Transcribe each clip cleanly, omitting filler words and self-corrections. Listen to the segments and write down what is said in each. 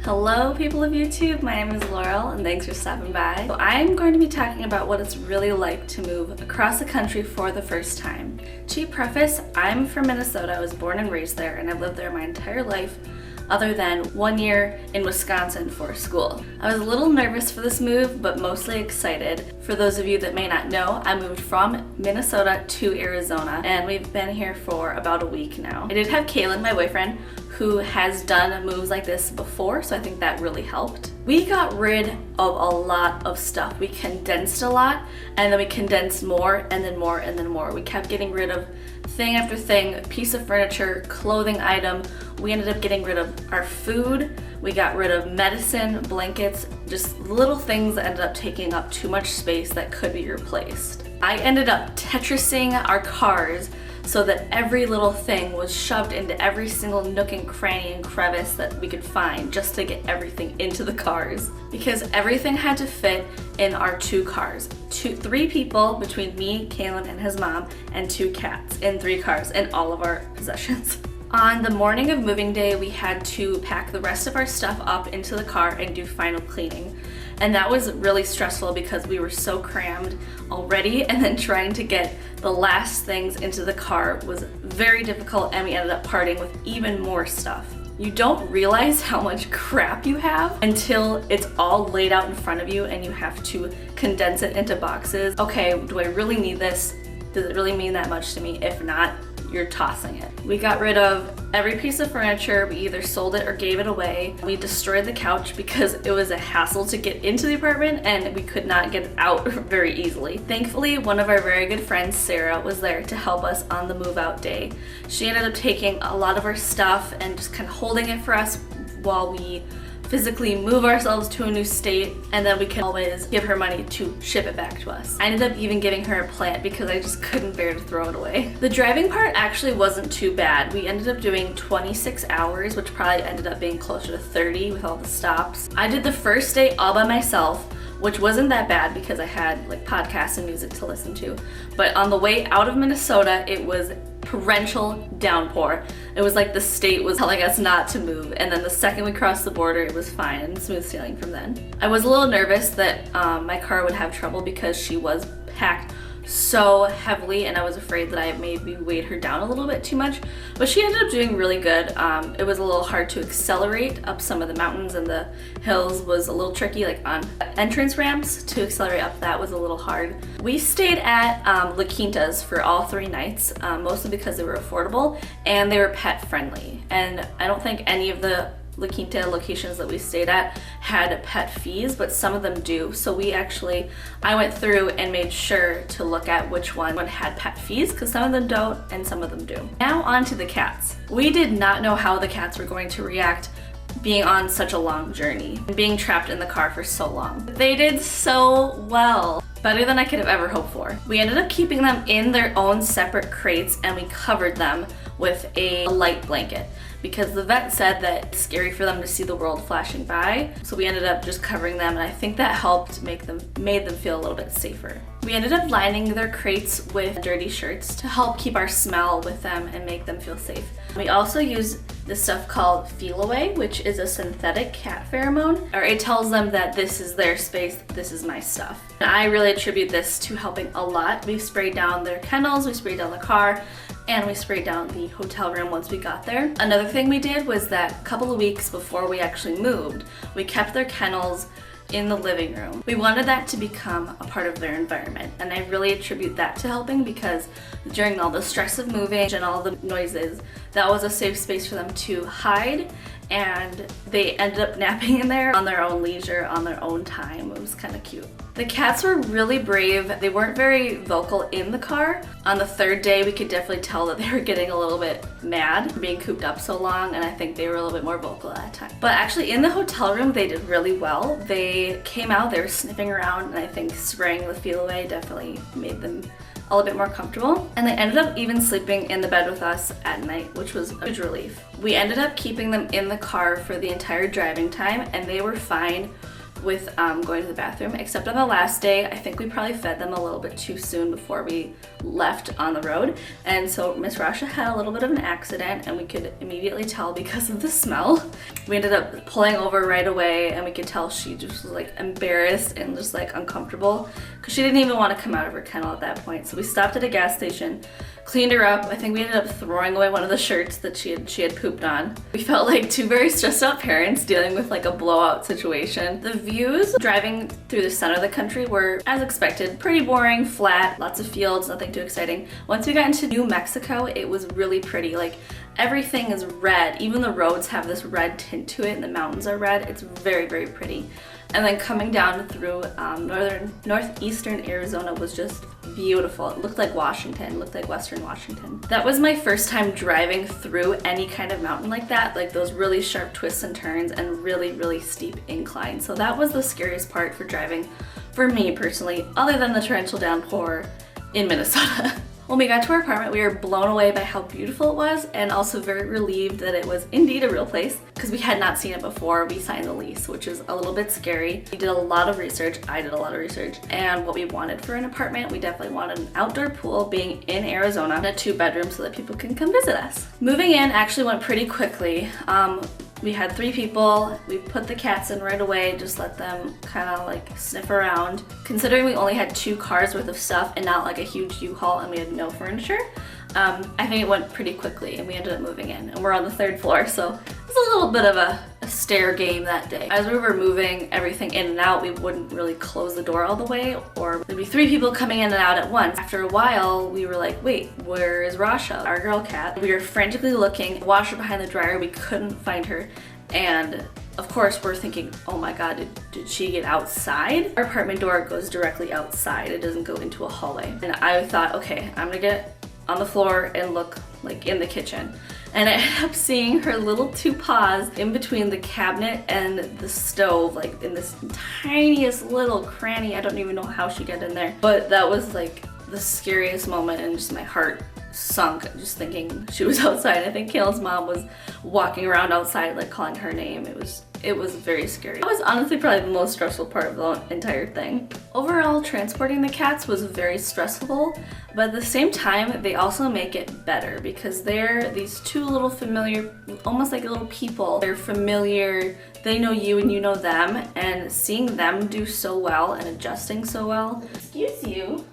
Hello people of YouTube, my name is Laurel and thanks for stopping by. So I'm going to be talking about what it's really like to move across the country for the first time. To preface, I'm from Minnesota. I was born and raised there and I've lived there my entire life other than 1 year in Wisconsin for school. I was a little nervous for this move, but mostly excited. For those of you that may not know, I moved from Minnesota to Arizona and we've been here for about a week now. I did have Kaylin, my boyfriend, who has done moves like this before, so I think that really helped. We got rid of a lot of stuff. We condensed a lot, and then we condensed more, and then more, and then more. We kept getting rid of thing after thing, piece of furniture, clothing item. We ended up getting rid of our food. We got rid of medicine, blankets, just little things that ended up taking up too much space that could be replaced. I ended up Tetrising our cars so that every little thing was shoved into every single nook and cranny and crevice that we could find just to get everything into the cars. Because everything had to fit in our 2 cars. 3 people between me, Kaylin, and his mom, and 2 cats in 3 cars and all of our possessions. On the morning of moving day, we had to pack the rest of our stuff up into the car and do final cleaning. And that was really stressful because we were so crammed already, and then trying to get the last things into the car was very difficult, and we ended up parting with even more stuff. You don't realize how much crap you have until it's all laid out in front of you and you have to condense it into boxes. Okay, do I really need this? Does it really mean that much to me? If not, you're tossing it. We got rid of every piece of furniture. We either sold it or gave it away. We destroyed the couch because it was a hassle to get into the apartment and we could not get out very easily. Thankfully, one of our very good friends, Sarah, was there to help us on the move out day. She ended up taking a lot of our stuff and just kind of holding it for us while we physically move ourselves to a new state, and then we can always give her money to ship it back to us. I ended up even giving her a plant because I just couldn't bear to throw it away. The driving part actually wasn't too bad. We ended up doing 26 hours, which probably ended up being closer to 30 with all the stops. I did the first day all by myself, which wasn't that bad because I had like podcasts and music to listen to. But on the way out of Minnesota, it was torrential downpour. It was like the state was telling us not to move, and then the second we crossed the border, it was fine and smooth sailing from then. I was a little nervous that my car would have trouble because she was packed so heavily, and I was afraid that I maybe weighed her down a little bit too much, but she ended up doing really good. It was a little hard to accelerate up some of the mountains, and the hills was a little tricky, like on entrance ramps to accelerate up. That was a little hard. We stayed at La Quintas for all 3 nights, mostly because they were affordable and they were pet friendly, and I don't think any of the La Quinta locations that we stayed at had pet fees, but some of them do. So I went through and made sure to look at which one had pet fees, because some of them don't and some of them do. Now on to the cats. We did not know how the cats were going to react being on such a long journey and being trapped in the car for so long. They did so well. Better than I could have ever hoped for. We ended up keeping them in their own separate crates, and we covered them with a light blanket because the vet said that it's scary for them to see the world flashing by. So we ended up just covering them, and I think that helped made them feel a little bit safer. We ended up lining their crates with dirty shirts to help keep our smell with them and make them feel safe. We also used this stuff called Feel Away, which is a synthetic cat pheromone, or it tells them that this is their space, this is my stuff. And I really attribute this to helping a lot. We sprayed down their kennels, we sprayed down the car, and we sprayed down the hotel room once we got there. Another thing we did was that a couple of weeks before we actually moved, we kept their kennels in the living room. We wanted that to become a part of their environment, and I really attribute that to helping because during all the stress of moving and all the noises, that was a safe space for them to hide, and they ended up napping in there on their own leisure, on their own time. It was kind of cute. The cats were really brave. They weren't very vocal in the car. On the 3rd day, we could definitely tell that they were getting a little bit mad for being cooped up so long, and I think they were a little bit more vocal at that time. But actually in the hotel room, they did really well. They came out, they were sniffing around, and I think spraying the Feel Away definitely made them a little bit more comfortable. And they ended up even sleeping in the bed with us at night, which was a huge relief. We ended up keeping them in the car for the entire driving time, and they were fine with going to the bathroom, except on the last day. I think we probably fed them a little bit too soon before we left on the road, and so Miss Rasha had a little bit of an accident, and we could immediately tell because of the smell. We ended up pulling over right away, and we could tell she just was like embarrassed and just like uncomfortable because she didn't even want to come out of her kennel at that point. So we stopped at a gas station, cleaned her up. I think we ended up throwing away one of the shirts that she had pooped on. We felt like two very stressed out parents dealing with like a blowout situation. The views driving through the center of the country were, as expected, pretty boring, flat, lots of fields, nothing too exciting. Once we got into New Mexico, it was really pretty. Like everything is red. Even the roads have this red tint to it and the mountains are red. It's very, very pretty. And then coming down through northeastern Arizona was just beautiful. It looked like Washington, looked like Western Washington. That was my first time driving through any kind of mountain like that, like those really sharp twists and turns and really, really steep inclines. So that was the scariest part for driving for me personally, other than the torrential downpour in Minnesota. When we got to our apartment, we were blown away by how beautiful it was and also very relieved that it was indeed a real place because we had not seen it before we signed the lease, which is a little bit scary. We did a lot of research, I did a lot of research, and what we wanted for an apartment, we definitely wanted an outdoor pool being in Arizona and a 2-bedroom so that people can come visit us. Moving in actually went pretty quickly. We had 3 people, we put the cats in right away, just let them kind of like sniff around. Considering we only had 2 cars worth of stuff and not like a huge U-Haul and we had no furniture, I think it went pretty quickly and we ended up moving in. And we're on the 3rd floor, so it was a little bit of a stair game that day. As we were moving everything in and out, we wouldn't really close the door all the way, or there'd be 3 people coming in and out at once. After a while, we were like, wait, where is Rasha, our girl cat? We were frantically looking, washer behind the dryer, we couldn't find her. And of course we're thinking, oh my god, did she get outside? Our apartment door goes directly outside, it doesn't go into a hallway. And I thought, okay, I'm gonna get on the floor and look like in the kitchen. And I ended up seeing her little 2 paws in between the cabinet and the stove, like in this tiniest little cranny. I don't even know how she got in there. But that was like the scariest moment, and just my heart sunk just thinking she was outside. I think Kayla's mom was walking around outside like calling her name. It was very scary. That was honestly probably the most stressful part of the entire thing. Overall, transporting the cats was very stressful, but at the same time, they also make it better because they're these 2 little familiar, almost like little people. They're familiar, they know you and you know them, and seeing them do so well and adjusting so well. Excuse you.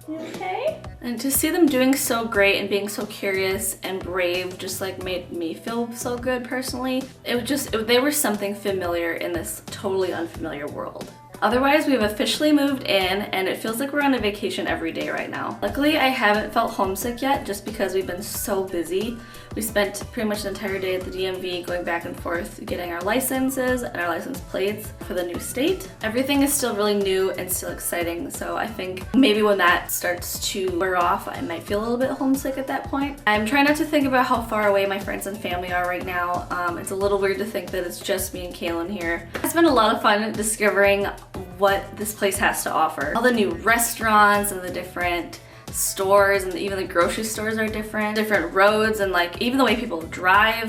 You okay? And to see them doing so great and being so curious and brave just like made me feel so good personally. They were something familiar in this totally unfamiliar world. Otherwise, we've officially moved in and it feels like we're on a vacation every day right now. Luckily, I haven't felt homesick yet just because we've been so busy. We spent pretty much the entire day at the DMV going back and forth getting our licenses and our license plates for the new state. Everything is still really new and still exciting, so I think maybe when that starts to wear off, I might feel a little bit homesick at that point. I'm trying not to think about how far away my friends and family are right now. It's a little weird to think that it's just me and Kaylin here. It's been a lot of fun discovering what this place has to offer. All the new restaurants and the different stores, and even the grocery stores are different roads, and like even the way people drive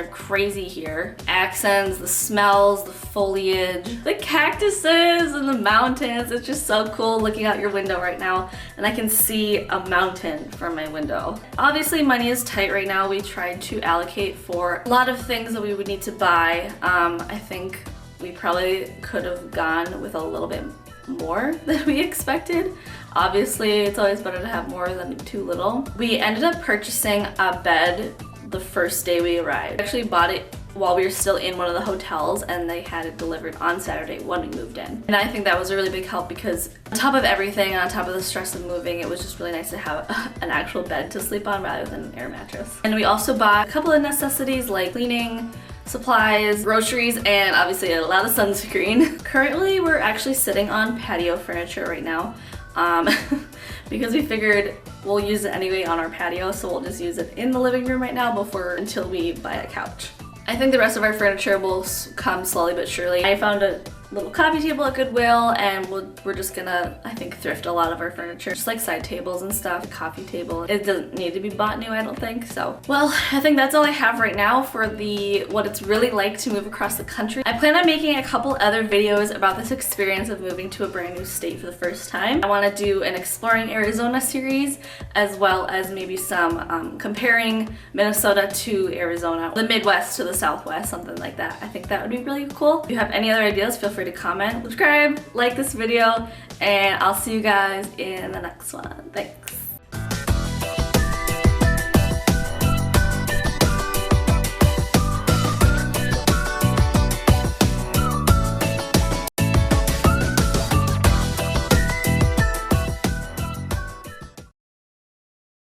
crazy here. Accents, the smells, the foliage, the cactuses and the mountains. It's just so cool looking out your window right now and I can see a mountain from my window. Obviously money is tight right now. We tried to allocate for a lot of things that we would need to buy. I think we probably could have gone with a little bit more than we expected. Obviously, it's always better to have more than too little. We ended up purchasing a bed the first day we arrived. We actually bought it while we were still in one of the hotels and they had it delivered on Saturday when we moved in. And I think that was a really big help because on top of everything, on top of the stress of moving, it was just really nice to have an actual bed to sleep on rather than an air mattress. And we also bought a couple of necessities like cleaning supplies, groceries, and obviously a lot of sunscreen. Currently, we're actually sitting on patio furniture right now because we figured we'll use it anyway on our patio, so we'll just use it in the living room right now until we buy a couch. I think the rest of our furniture will come slowly but surely. I found little coffee table at Goodwill, and we're just gonna, I think, thrift a lot of our furniture, just like side tables and stuff. The coffee table, it doesn't need to be bought new, I don't think. So, well, I think that's all I have right now for what it's really like to move across the country. I plan on making a couple other videos about this experience of moving to a brand new state for the first time. I want to do an Exploring Arizona series, as well as maybe some comparing Minnesota to Arizona, the Midwest to the Southwest, something like that. I think that would be really cool. If you have any other ideas, feel free to comment, subscribe, like this video, and I'll see you guys in the next one. Thanks.